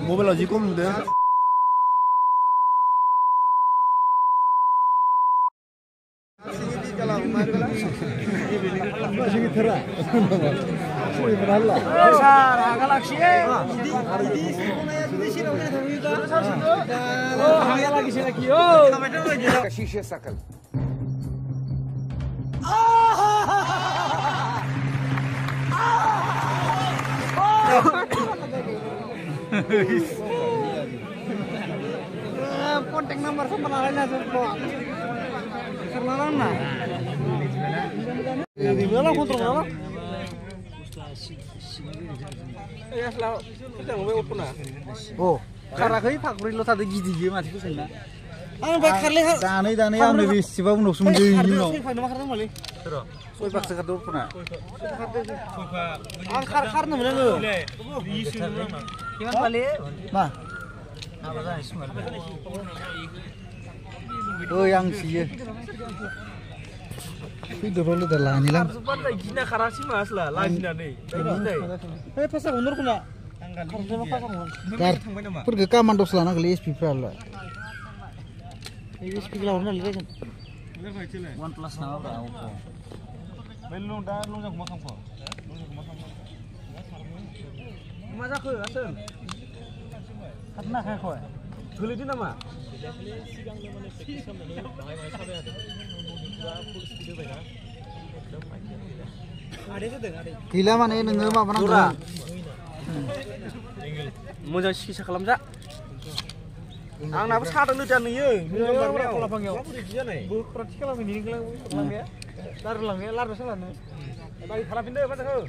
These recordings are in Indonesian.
Mobil lagi kum deh. Kontak nomor sama lainnya semua. Karena mana? Di mana kontrol mana? Ya selalu kita ngomong apa na? Oh, karena kau pak beri lo tadi gigi gigi mati tu sana. Ang baik kali kan? Dani yang lebih siapa pun usum jadi ini no. Soal pak sekat dulu pun na. Ang kar na mana lo? Gimana balik? Ma. Oh yang sih. Itu dulu dah lah ni lah. Sebab lagi nak karasi mas lah, lagi nak ni. Pasal undur kena. Kar, pergi ke mandos lah nak lihat speaker lah. Ini speaker lah orang lihat kan. OnePlus nama berapa? Belum dah, belum jangan makan apa. Macam aku asal. Karena kau kau. Geli di nama. Gila mana ini nggak apa nang? Mau jadi siksa kalam tak? Ang nak besar dulu jangan ni. Kalau panggil. Bu praktikal apa ni kalau lang ya? Lang ya, lar besar lah. Bagi harap pindah apa tu?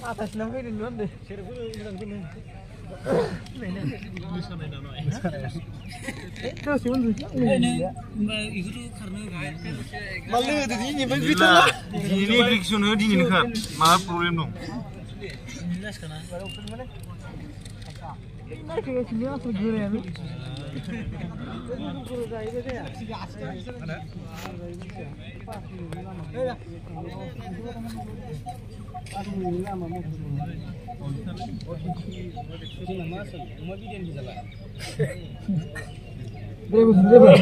Atas nama ini duluan deh. Terus sih malu tu ini begitu lah. Ini friction di ini kan, malah problem dong. Ini kayak sini apa guru ya? Berapa?